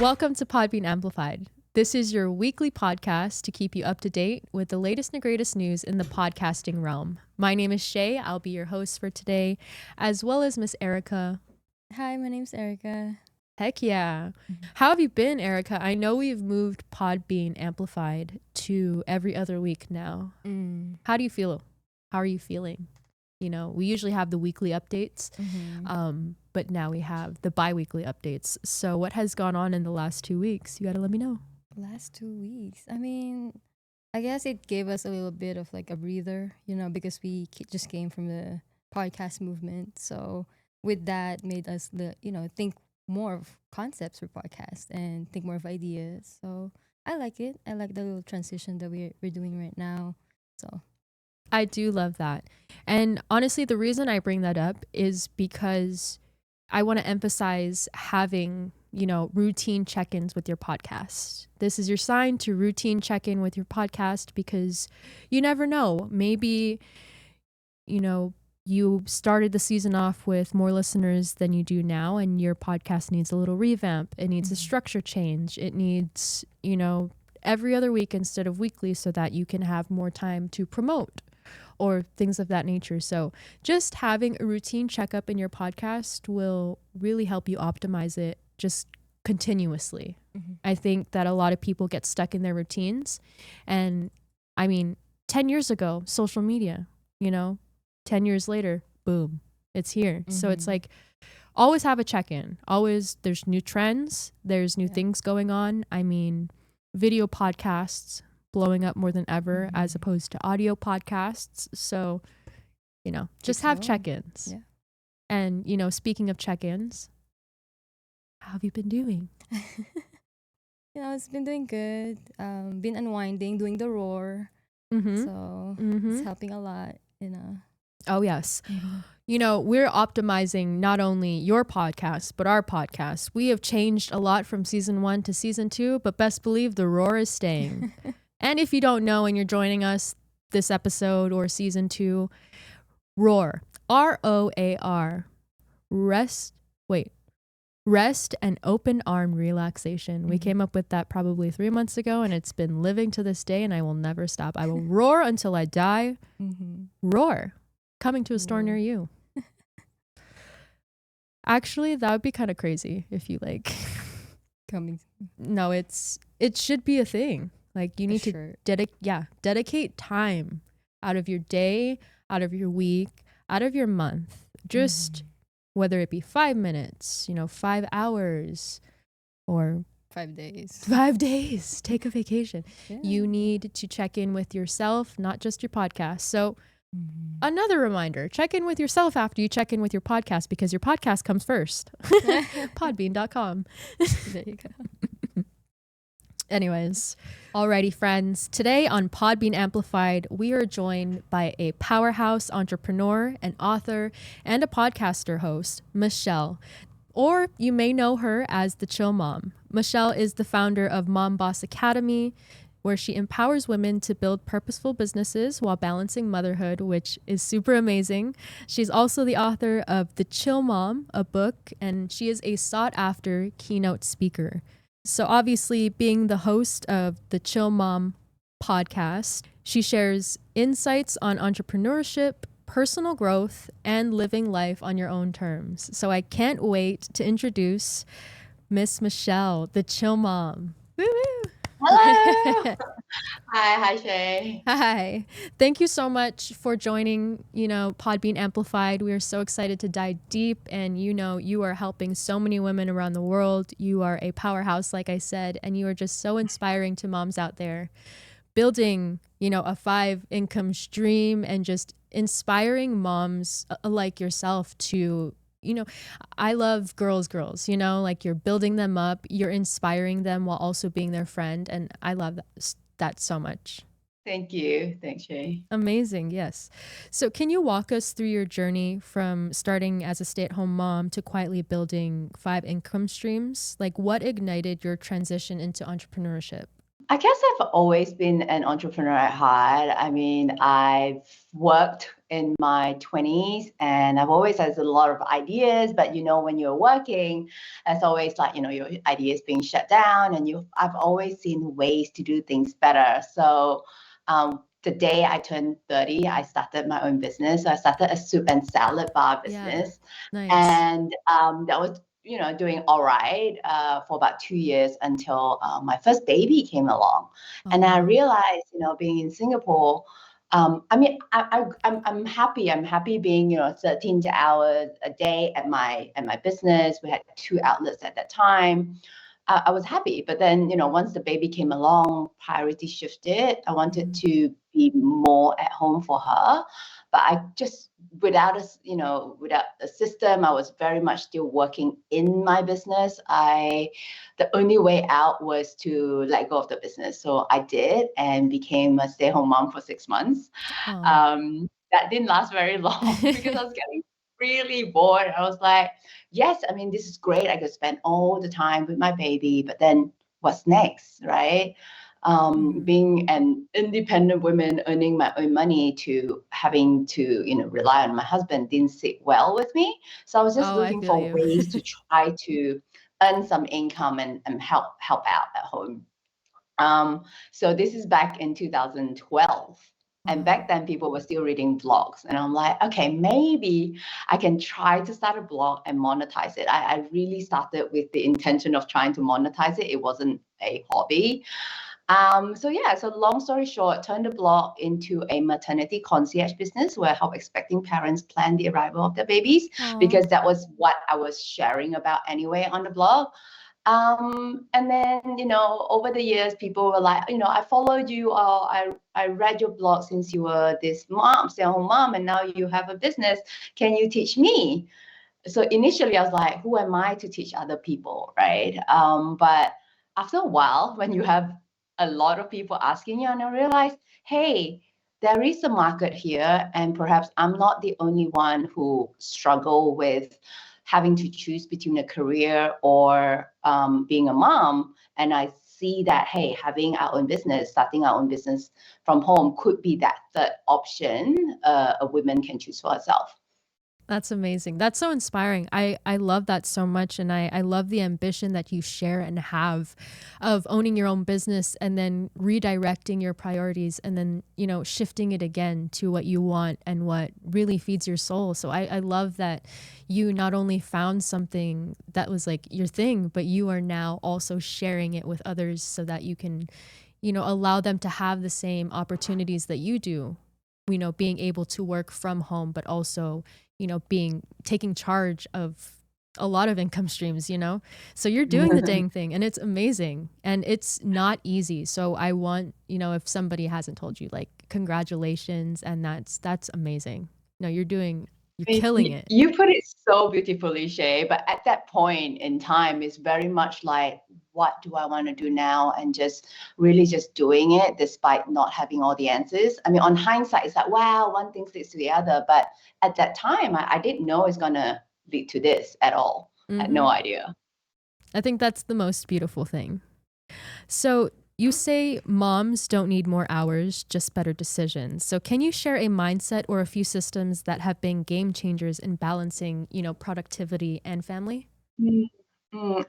Welcome to Podbean Amplified. This is your weekly podcast to keep you up to date with the latest and greatest news in the podcasting realm. My name is Shae. I'll be your host for today, as well as Miss Ericka. Hi, my name's Ericka. Heck yeah. How have you been, Ericka? I know we've moved Podbean Amplified to every other week now. How do you feel? How are you feeling? You know, we usually have the weekly updates, but now we have the bi-weekly updates. So what has gone on in the last 2 weeks? You got to let me know. Last 2 weeks. I guess it gave us a little bit of like a breather, because we just came from the podcast movement. So with that, made us think more of concepts for podcasts and think more of ideas. So I like it. I like the little transition that we're doing right now. So I do love that. And honestly, the reason I bring that up is because I want to emphasize having, routine check-ins with your podcast. This is your sign to routine check-in with your podcast because you never know. Maybe, you started the season off with more listeners than you do now, and your podcast needs a little revamp. It needs a structure change. It needs, every other week instead of weekly so that you can have more time to promote or things of that nature. So just having a routine checkup in your podcast will really help you optimize it just continuously. I think that a lot of people get stuck in their routines. And 10 years ago, social media, 10 years later, boom, it's here. So it's like, always have a check-in. Always, there's new trends. There's new things going on. Video podcasts blowing up more than ever as opposed to audio podcasts. So, just have check-ins. Yeah. And, speaking of check-ins, how have you been doing? It's been doing good. Been unwinding, doing the roar. So it's helping a lot, Oh, yes. We're optimizing not only your podcast, but our podcast. We have changed a lot from season 1 to season 2, but best believe the roar is staying. And if you don't know and you're joining us this episode or season 2, ROAR, ROAR, rest and open arm relaxation. We came up with that probably 3 months ago, and it's been living to this day, and I will never stop. I will roar until I die. Roar, coming to a store near you. Actually, that would be kind of crazy if you coming. No, it should be a thing. Like you need to dedicate time out of your day, out of your week, out of your month. Just whether it be 5 minutes, 5 hours, or 5 days. 5 days. Take a vacation. Yeah. You need to check in with yourself, not just your podcast. So another reminder, check in with yourself after you check in with your podcast because your podcast comes first. Podbean.com. There you go. Anyways, alrighty, friends. Today on Podbean Amplified, we are joined by a powerhouse entrepreneur, an author, and a podcaster host, Michelle. Or you may know her as the Chill Mom. Michelle is the founder of Mom Boss Academy, where she empowers women to build purposeful businesses while balancing motherhood, which is super amazing. She's also the author of The Chill Mom, a book, and she is a sought-after keynote speaker. So obviously, being the host of the Chill Mom podcast, she shares insights on entrepreneurship, personal growth, and living life on your own terms. So I can't wait to introduce Miss Michelle, the Chill Mom. Woo-woo! Hello. Hi, Shae. Hi. Thank you so much for joining, Podbean Amplified. We are so excited to dive deep, and you are helping so many women around the world. You are a powerhouse, like I said, and you are just so inspiring to moms out there, building, a 5 income stream and just inspiring moms like yourself to I love girls, you're building them up, you're inspiring them while also being their friend. And I love that so much. Thank you. Thanks, Shae. Amazing. Yes. So can you walk us through your journey from starting as a stay-at-home mom to quietly building 5 income streams? Like what ignited your transition into entrepreneurship? I guess I've always been an entrepreneur at heart. I've worked in my 20s, and I've always had a lot of ideas, but when you're working, it's always like, your ideas being shut down, and I've always seen ways to do things better. So the day I turned 30, I started my own business. So I started a soup and salad bar Yeah. business. Nice. And that was, doing all right for about 2 years until my first baby came along. And I Oh, realized, being in Singapore, I mean, I'm happy. I'm happy being, 13 hours a day at my business. We had 2 outlets at that time. I was happy, but then once the baby came along, priority shifted. I wanted to be more at home for her, but I just without without a system, I was very much still working in my business. The only way out was to let go of the business, so I did and became a stay-at-home mom for 6 months. oh. That didn't last very long because I was getting really bored. I was like, yes, I mean, this is great. I could spend all the time with my baby, but then what's next, right? Being an independent woman, earning my own money to having to, rely on my husband didn't sit well with me. So I was just Oh, I looking feel for you. ways to try to earn some income and help out at home. So this is back in 2012. And Wow. back then, people were still reading blogs. And I'm like, okay, maybe I can try to start a blog and monetize it. I really started with the intention of trying to monetize it. It wasn't a hobby. So long story short, turned the blog into a maternity concierge business where I help expecting parents plan the arrival of their babies, Oh. because that was what I was sharing about anyway on the blog. And then, over the years, people were like, I followed you, or I read your blog since you were this mom, stay-at-home mom, and now you have a business. Can you teach me? So initially I was like, who am I to teach other people, right? But after a while, when you have a lot of people asking you, and I realized, hey, there is a market here, and perhaps I'm not the only one who struggle with having to choose between a career or being a mom. And I see that, hey, having our own business, starting our own business from home could be that third option a woman can choose for herself. That's amazing. That's so inspiring. I love that so much. And I love the ambition that you share and have of owning your own business and then redirecting your priorities and then, shifting it again to what you want and what really feeds your soul. So I love that you not only found something that was like your thing, but you are now also sharing it with others so that you can, allow them to have the same opportunities that you do, being able to work from home, but also taking charge of a lot of income streams. So you're doing the dang thing and it's amazing and it's not easy. So I want, if somebody hasn't told you, like, congratulations, and that's amazing. No, you're killing it. You put it so beautifully, Shae, but at that point in time, it's very much like, what do I want to do now? And just really just doing it despite not having all the answers. I mean, on hindsight, it's like, wow, one thing leads to the other. But at that time, I didn't know it's going to lead to this at all. I had no idea. I think that's the most beautiful thing. So you say moms don't need more hours, just better decisions. So can you share a mindset or a few systems that have been game changers in balancing, productivity and family?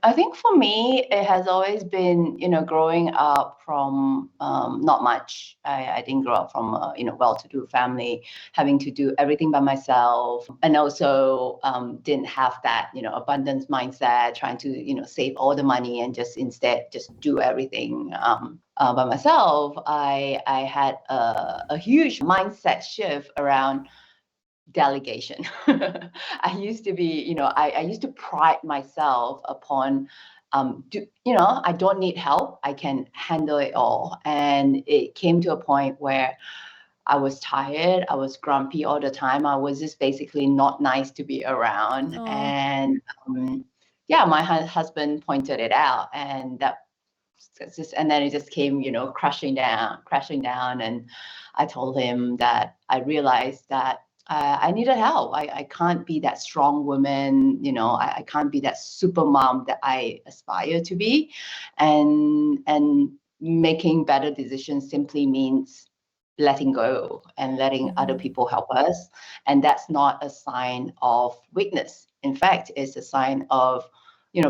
I think for me, it has always been, growing up from not much. I didn't grow up from a, well-to-do family, having to do everything by myself, and also didn't have that, abundance mindset, trying to, save all the money and just instead just do everything by myself. I had a huge mindset shift around delegation. I used to be, I used to pride myself upon, I don't need help. I can handle it all. And it came to a point where I was tired. I was grumpy all the time. I was just basically not nice to be around. Oh, And yeah, my husband pointed it out, and and then it just came, crashing down. And I told him that I realized that I needed help. I can't be that strong woman, I can't be that super mom that I aspire to be. And making better decisions simply means letting go and letting other people help us. And that's not a sign of weakness. In fact, it's a sign of,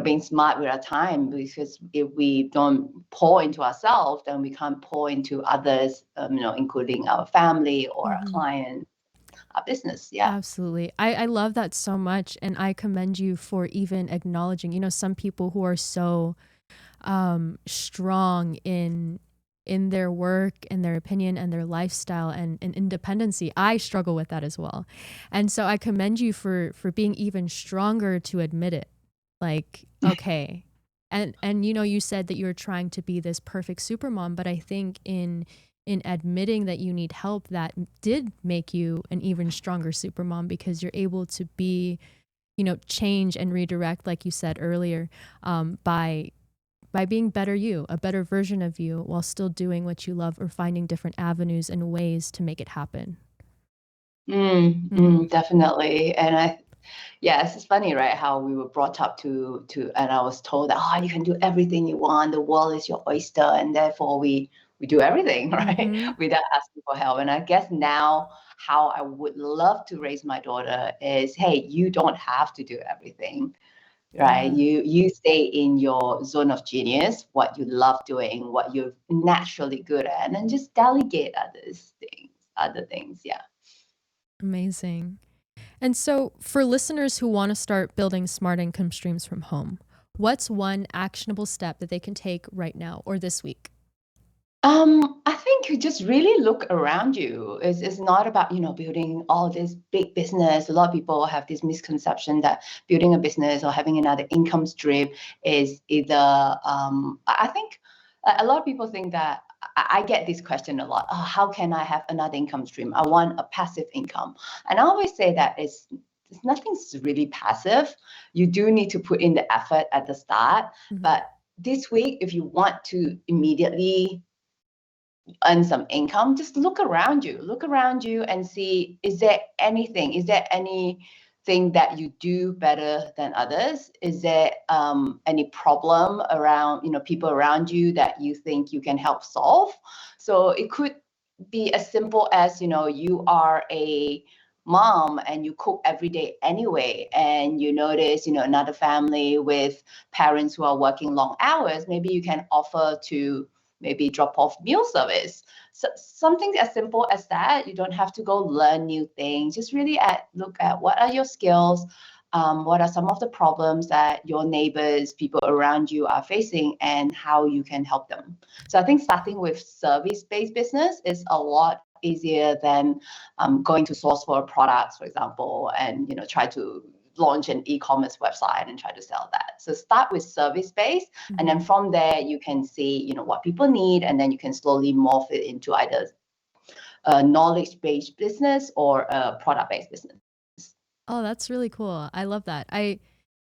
being smart with our time, because if we don't pour into ourselves, then we can't pour into others, including our family or our clients, our business. Yeah. Absolutely. I love that so much. And I commend you for even acknowledging, some people who are so strong in their work and their opinion and their lifestyle and independency. I struggle with that as well. And so I commend you for being even stronger to admit it. Like, okay. And you said that you were trying to be this perfect supermom, but I think in admitting that you need help, that did make you an even stronger supermom, because you're able to be, change and redirect, like you said earlier, by being better you, a better version of you, while still doing what you love or finding different avenues and ways to make it happen. Definitely. And it's funny, right? How we were brought up to, and I was told that, you can do everything you want. The world is your oyster. And therefore we do everything, right? Without asking for help. And I guess now how I would love to raise my daughter is, hey, you don't have to do everything, right? You stay in your zone of genius, what you love doing, what you're naturally good at, and just delegate other things. Yeah. Amazing. And so for listeners who want to start building smart income streams from home, what's one actionable step that they can take right now or this week? I think you just really look around you. It's not about, building all this big business. A lot of people have this misconception that building a business or having another income stream is either, I think a lot of people think that, I get this question a lot. How can I have another income stream? I want a passive income. And I always say that nothing's really passive. You do need to put in the effort at the start. But this week, if you want to immediately earn some income, just look around you and see, is there anything that you do better than others? Is there any problem around, people around you that you think you can help solve? So it could be as simple as, you are a mom and you cook every day anyway, and you notice, another family with parents who are working long hours. Maybe you can offer to maybe drop off meal service. So something as simple as that. You don't have to go learn new things. Just really look at what are your skills, what are some of the problems that your neighbors, people around you are facing, and how you can help them. So I think starting with service-based business is a lot easier than going to source for products, for example, and try to launch an e-commerce website and try to sell that. So start with service-based, and then from there you can see, what people need, and then you can slowly morph it into either a knowledge-based business or a product-based business. Oh, that's really cool. I love that.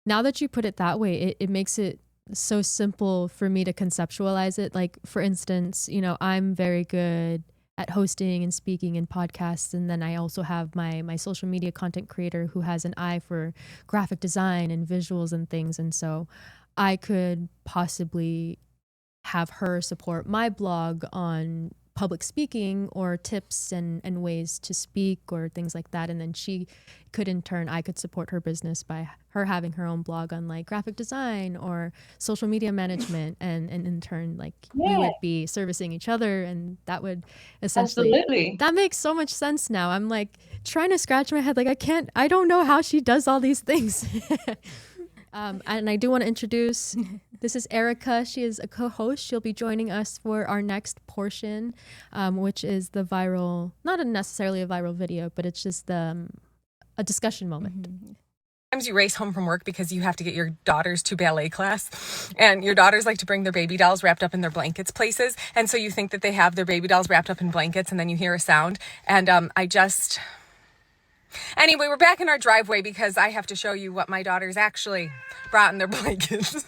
Now that you put it that way, it makes it so simple for me to conceptualize it. Like, for instance, I'm very good at hosting and speaking in podcasts. And then I also have my social media content creator who has an eye for graphic design and visuals and things. And so I could possibly have her support my blog on public speaking or tips and ways to speak or things like that. And then she could, in turn, I could support her business by her having her own blog on like graphic design or social media management. And in turn, like we would be servicing each other, and that would essentially, Absolutely. That makes so much sense now. I'm like trying to scratch my head. Like I don't know how she does all these things. And I do want to introduce, this is Ericka. She is a co-host. She'll be joining us for our next portion, which is the viral, not necessarily a viral video, but it's just a discussion moment. Sometimes you race home from work because you have to get your daughters to ballet class, and your daughters like to bring their baby dolls wrapped up in their blankets places. And so you think that they have their baby dolls wrapped up in blankets, and then you hear a sound. And Anyway, we're back in our driveway because I have to show you what my daughters actually brought in their blankets.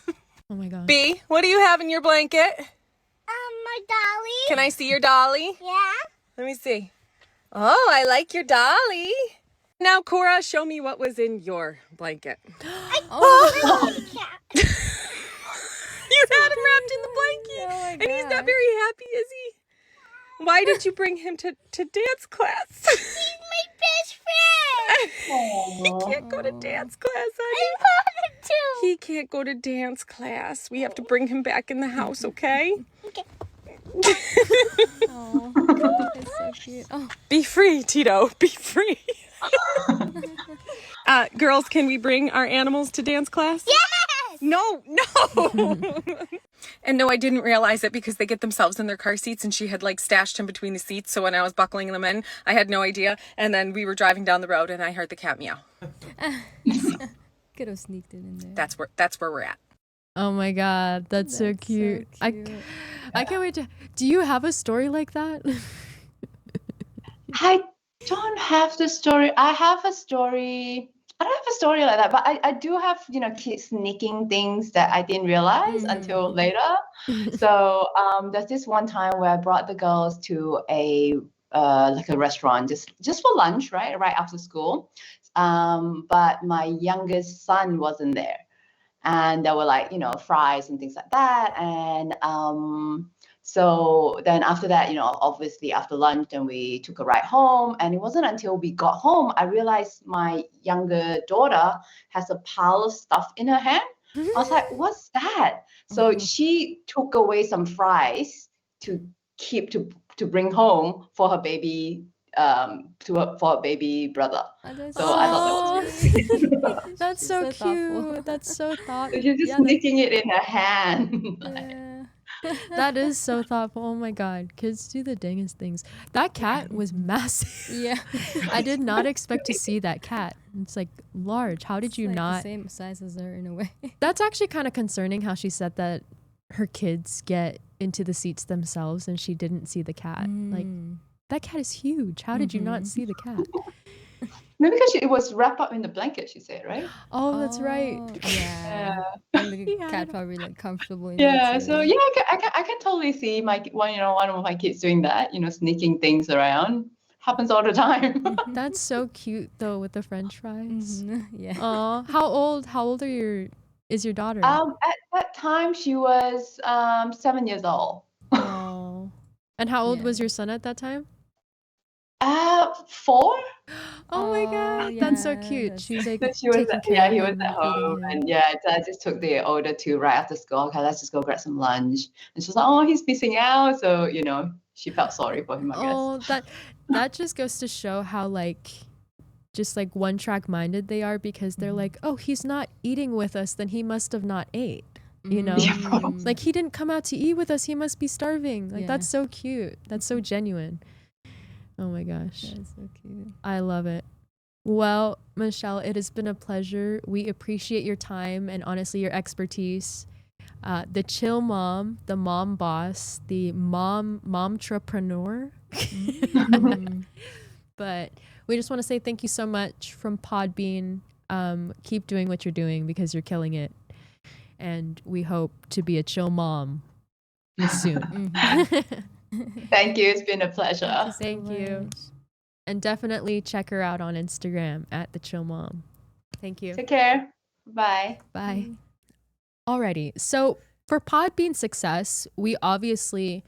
Oh my God. B, what do you have in your blanket? My dolly. Can I see your dolly? Yeah. Let me see. Oh, I like your dolly. Now, Cora, show me what was in your blanket. Oh. You had him wrapped in the blanket. Oh my And he's not God. very happy, is he? Why did you bring him to dance class? He's my best friend. He can't go to dance class, honey. I wanted to. He can't go to dance class. We have to bring him back in the house, okay? Oh, it's so cute. Oh, Be free, Tito. Be free. Girls, can we bring our animals to dance class? Yes. No. And no, I didn't realize it because they get themselves in their car seats and she had like stashed him between the seats. So when I was buckling them in, I had no idea. And then we were driving down the road and I heard the cat meow. could have sneaked it in there. That's where we're at. Oh my God, that's so cute. I can't wait to. Do you have a story like that? I don't have the story. I have a story. I don't have a story like that, but I do have, kids sneaking things that I didn't realize until later. So there's this one time where I brought the girls to a like a restaurant just for lunch, right after school. But my youngest son wasn't there, and there were like fries and things like that, and so then after that, obviously after lunch, then we took a ride home. And it wasn't until we got home, I realized my younger daughter has a pile of stuff in her hand. I was like, what's that? So she took away some fries to keep to bring home for her baby, for her baby brother. So I thought that was really sweet. That's so cute. thoughtful. That's so thoughtful. So she's just sneaking it in her hand. Yeah. That is so thoughtful. Oh my God, kids do the dangest things. That cat was massive. Yeah. I did not expect to see that cat. It's like large. How did It's you like not? the same size as her in a way. That's actually kind of concerning how she said that her kids get into the seats themselves and she didn't see the cat. Like, that cat is huge. How did you not see the cat? Maybe because it was wrapped up in the blanket, she said, right? Oh, that's right. Yeah. And the Yeah. cat probably like comfortable in Yeah, it. so yeah, I can totally see one of my kids doing that, sneaking things around. Happens all the time. That's so cute though with the French fries. Yeah. Aw, how old is your daughter? At that time she was 7 years old. Oh. And how old Yeah. was your son at that time? 4. Oh my God, that's so yeah, cute. that's She's like So she was taking care of he was him, at home, feeding him. and so I just took the older two right after school. Okay, let's just go grab some lunch. And she was like, oh, he's missing out. So she felt sorry for him, I guess. Oh, that just goes to show how just one track minded they are, because they're like, oh, he's not eating with us, then he must have not ate. Yeah, probably. Like, he didn't come out to eat with us, he must be starving. Like, Yeah. that's so cute. That's so genuine. Oh my gosh. That's so cute. I love it. Well, Michelle, it has been a pleasure. We appreciate your time and honestly your expertise. The chill mom, the mom boss, the momtrepreneur. But we just want to say thank you so much from Podbean. Keep doing what you're doing because you're killing it. And we hope to be a chill mom soon. Thank you. It's been a pleasure. Thank you. And definitely check her out on Instagram at the chill mom. Thank you. Take care. Bye. Bye. Alrighty. So for Podbean success, we obviously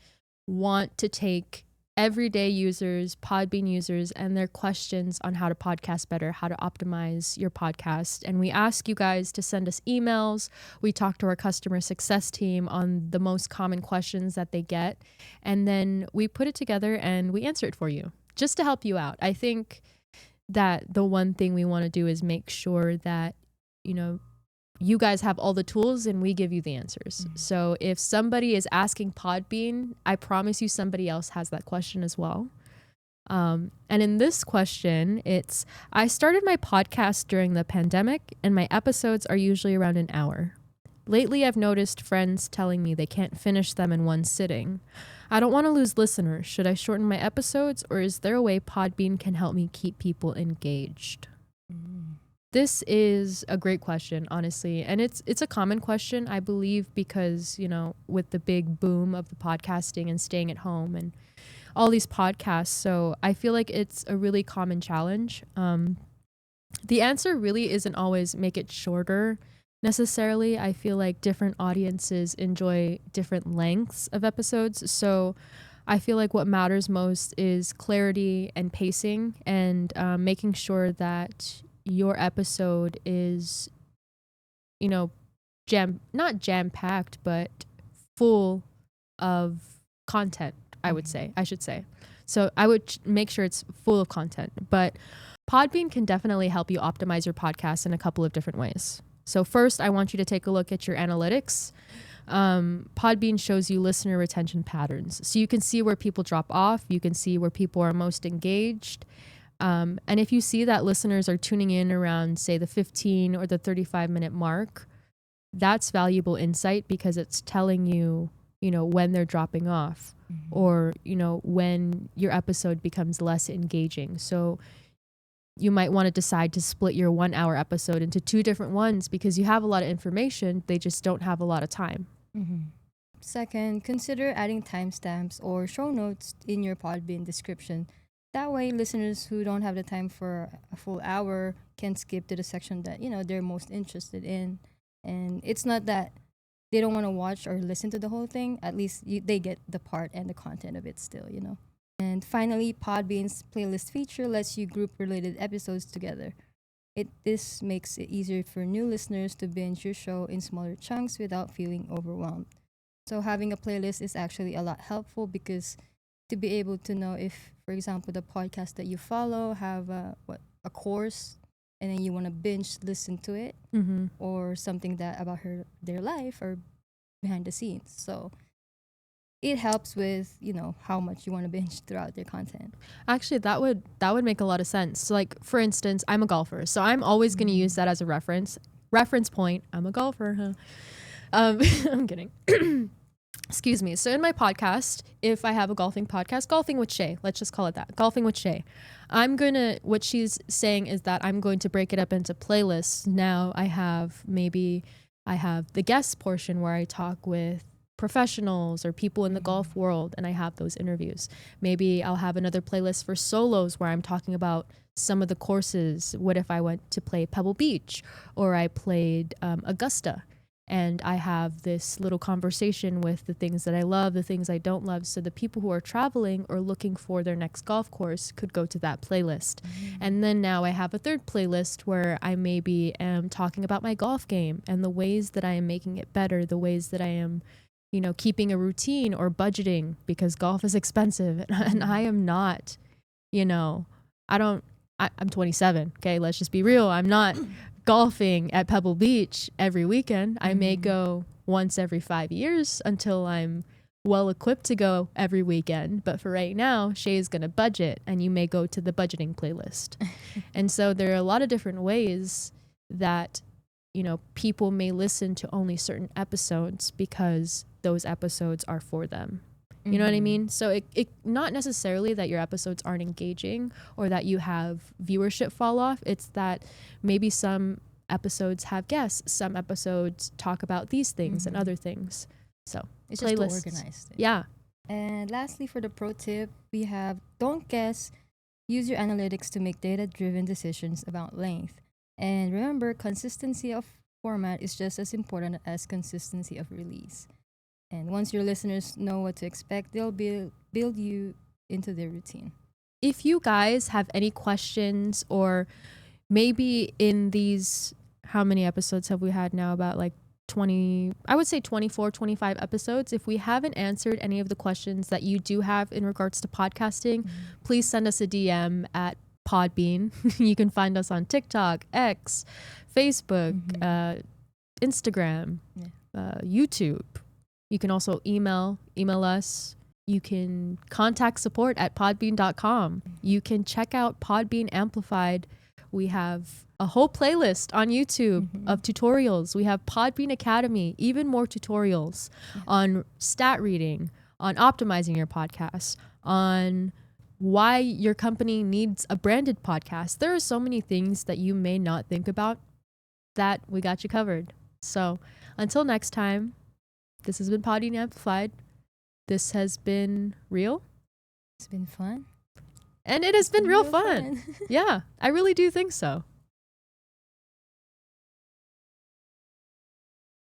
want to take everyday users, Podbean users, and their questions on how to podcast better, how to optimize your podcast. And we ask you guys to send us emails. We talk to our customer success team on the most common questions that they get. And then we put it together and we answer it for you just to help you out. I think that the one thing we want to do is make sure that, you guys have all the tools and we give you the answers. So if somebody is asking Podbean, I promise you somebody else has that question as well. And in this question, it's, I started my podcast during the pandemic and my episodes are usually around an hour. Lately, I've noticed friends telling me they can't finish them in one sitting. I don't want to lose listeners. Should I shorten my episodes, or is there a way Podbean can help me keep people engaged? This is a great question, honestly. And it's a common question, I believe, because, with the big boom of the podcasting and staying at home and all these podcasts. So I feel like it's a really common challenge. The answer really isn't always make it shorter necessarily. I feel like different audiences enjoy different lengths of episodes. So I feel like what matters most is clarity and pacing, and making sure that your episode is, not jam packed, but full of content. I should say. So I would make sure it's full of content. But Podbean can definitely help you optimize your podcast in a couple of different ways. So first, I want you to take a look at your analytics. Podbean shows you listener retention patterns. So you can see where people drop off. You can see where people are most engaged. And if you see that listeners are tuning in around, say, the 15 or the 35-minute mark, that's valuable insight because it's telling you, when they're dropping off, or, when your episode becomes less engaging. So you might want to decide to split your 1 hour episode into 2 different ones because you have a lot of information. They just don't have a lot of time. Second, consider adding timestamps or show notes in your Podbean description. That way, listeners who don't have the time for a full hour can skip to the section that, they're most interested in. And it's not that they don't want to watch or listen to the whole thing. At least they get the part and the content of it still, And finally, Podbean's playlist feature lets you group related episodes together. This makes it easier for new listeners to binge your show in smaller chunks without feeling overwhelmed. So having a playlist is actually a lot helpful because to be able to know if, for example, the podcast that you follow have a course, and then you want to binge listen to it, or something that about their life or behind the scenes. So it helps with how much you want to binge throughout their content. Actually, that would make a lot of sense. So, like, for instance, I'm a golfer, so I'm always going to use that as a reference point. I'm a golfer, huh? I'm kidding. Excuse me. So in my podcast, if I have a golfing podcast, Golfing with Shae, let's just call it that, Golfing with Shae, what she's saying is that I'm going to break it up into playlists. Now I have the guest portion where I talk with professionals or people in the golf world, and I have those interviews. Maybe I'll have another playlist for solos where I'm talking about some of the courses. What if I went to play Pebble Beach, or I played Augusta? And I have this little conversation with the things that I love, the things I don't love. So the people who are traveling or looking for their next golf course could go to that playlist. And then now I have a third playlist where I maybe am talking about my golf game and the ways that I am making it better, the ways that I am, keeping a routine or budgeting, because golf is expensive. And I am not, I'm 27. Okay, let's just be real. I'm not golfing at Pebble Beach every weekend. I may go once every 5 years until I'm well equipped to go every weekend. But for right now, Shae is going to budget, and you may go to the budgeting playlist. And so there are a lot of different ways that, people may listen to only certain episodes because those episodes are for them. You know what I mean? So it not necessarily that your episodes aren't engaging or that you have viewership fall off. It's that maybe some episodes have guests, some episodes talk about these things and other things. So it's playlists. just to organize it. Yeah. And lastly, for the pro tip, we have don't guess. Use your analytics to make data-driven decisions about length. And remember, consistency of format is just as important as consistency of release. And once your listeners know what to expect, they'll build you into their routine. If you guys have any questions, or maybe in these, how many episodes have we had now? About like 20, I would say 24, 25 episodes. If we haven't answered any of the questions that you do have in regards to podcasting, please send us a DM at Podbean. You can find us on TikTok, X, Facebook, Instagram, YouTube. You can also email us. You can contact support at podbean.com. You can check out Podbean Amplified. We have a whole playlist on YouTube of tutorials. We have Podbean Academy, even more tutorials on stat reading, on optimizing your podcast, on why your company needs a branded podcast. There are so many things that you may not think about that we got you covered. So until next time, this has been Podbean Amplified. This has been real. It's been fun. And it has been real fun. Yeah, I really do think so.